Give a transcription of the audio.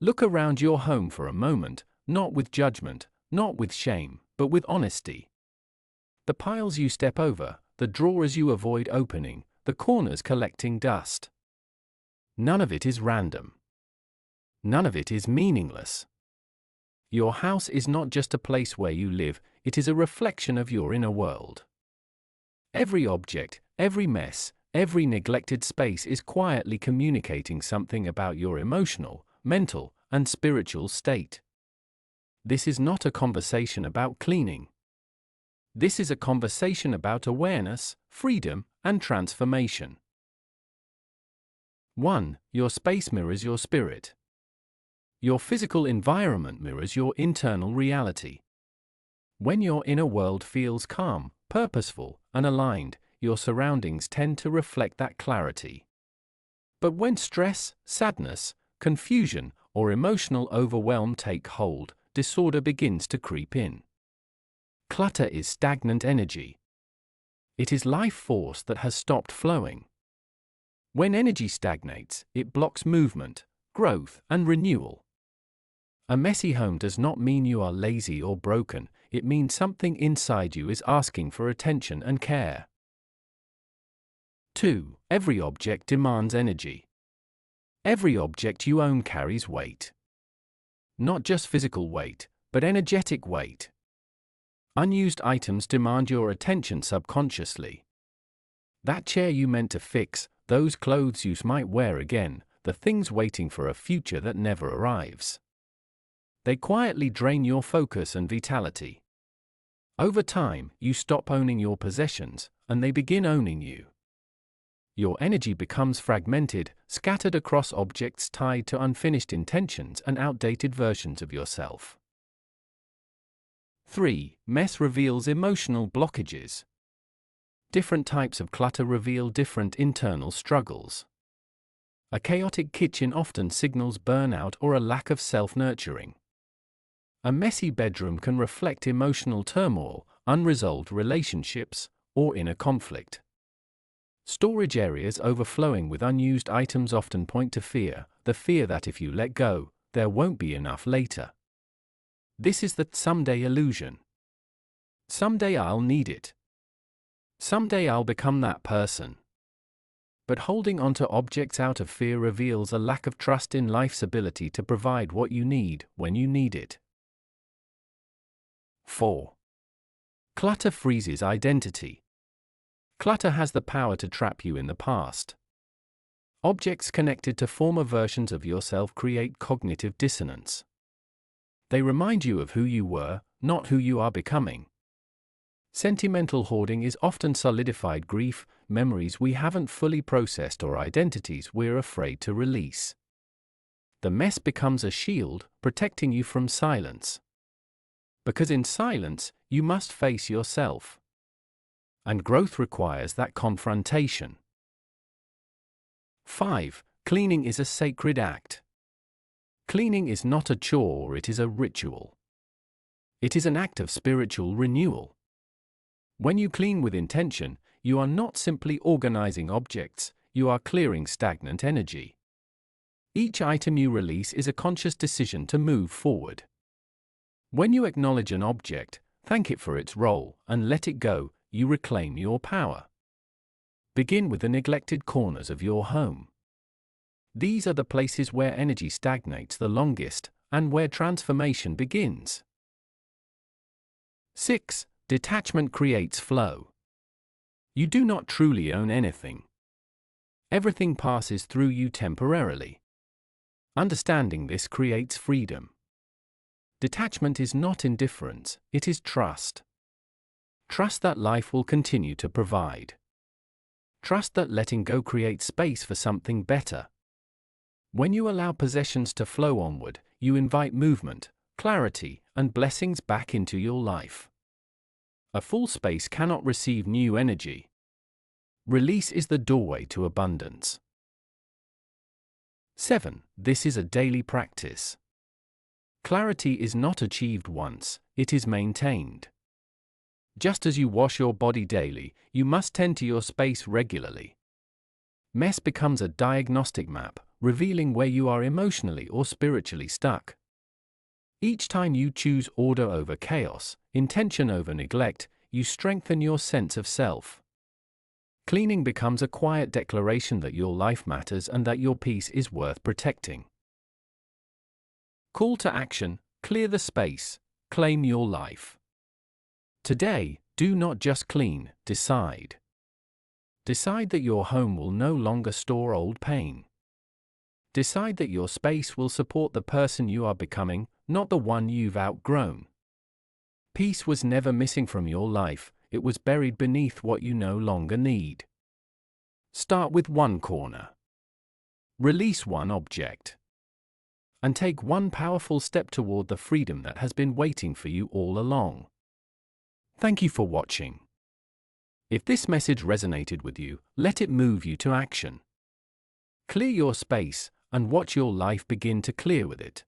Look around your home for a moment, not with judgment, not with shame, but with honesty. The piles you step over, the drawers you avoid opening, the corners collecting dust. None of it is random. None of it is meaningless. Your house is not just a place where you live, it is a reflection of your inner world. Every object, every mess, every neglected space is quietly communicating something about your emotional, mental, and spiritual state. This is not a conversation about cleaning. This is a conversation about awareness, freedom, and transformation. 1. Your space mirrors your spirit. Your physical environment mirrors your internal reality. When your inner world feels calm, purposeful, and aligned, your surroundings tend to reflect that clarity. But when stress, sadness, confusion, or emotional overwhelm take hold, disorder begins to creep in. Clutter is stagnant energy. It is life force that has stopped flowing. When energy stagnates, it blocks movement, growth, and renewal. A messy home does not mean you are lazy or broken, it means something inside you is asking for attention and care. 2. Every object demands energy. Every object you own carries weight. Not just physical weight, but energetic weight. Unused items demand your attention subconsciously. That chair you meant to fix, those clothes you might wear again, the things waiting for a future that never arrives. They quietly drain your focus and vitality. Over time, you stop owning your possessions, and they begin owning you. Your energy becomes fragmented, scattered across objects tied to unfinished intentions and outdated versions of yourself. 3. Mess reveals emotional blockages. Different types of clutter reveal different internal struggles. A chaotic kitchen often signals burnout or a lack of self-nurturing. A messy bedroom can reflect emotional turmoil, unresolved relationships, or inner conflict. Storage areas overflowing with unused items often point to fear, the fear that if you let go, there won't be enough later. This is the someday illusion. Someday I'll need it. Someday I'll become that person. But holding onto objects out of fear reveals a lack of trust in life's ability to provide what you need when you need it. 4. Clutter freezes identity. Clutter has the power to trap you in the past. Objects connected to former versions of yourself create cognitive dissonance. They remind you of who you were, not who you are becoming. Sentimental hoarding is often solidified grief, memories we haven't fully processed or identities we're afraid to release. The mess becomes a shield, protecting you from silence. Because in silence, you must face yourself. And growth requires that confrontation. 5. Cleaning is a sacred act. Cleaning is not a chore, it is a ritual. It is an act of spiritual renewal. When you clean with intention, you are not simply organizing objects, you are clearing stagnant energy. Each item you release is a conscious decision to move forward. When you acknowledge an object, thank it for its role, and let it go, you reclaim your power. Begin with the neglected corners of your home. These are the places where energy stagnates the longest, and where transformation begins. 6. Detachment creates flow. You do not truly own anything. Everything passes through you temporarily. Understanding this creates freedom. Detachment is not indifference, it is trust. Trust that life will continue to provide. Trust that letting go creates space for something better. When you allow possessions to flow onward, you invite movement, clarity, and blessings back into your life. A full space cannot receive new energy. Release is the doorway to abundance. 7. This is a daily practice. Clarity is not achieved once, it is maintained. Just as you wash your body daily, you must tend to your space regularly. Mess becomes a diagnostic map, revealing where you are emotionally or spiritually stuck. Each time you choose order over chaos, intention over neglect, you strengthen your sense of self. Cleaning becomes a quiet declaration that your life matters and that your peace is worth protecting. Call to action: clear the space, claim your life. Today, do not just clean, decide. Decide that your home will no longer store old pain. Decide that your space will support the person you are becoming, not the one you've outgrown. Peace was never missing from your life, it was buried beneath what you no longer need. Start with one corner. Release one object. And take one powerful step toward the freedom that has been waiting for you all along. Thank you for watching. If this message resonated with you, let it move you to action. Clear your space, and watch your life begin to clear with it.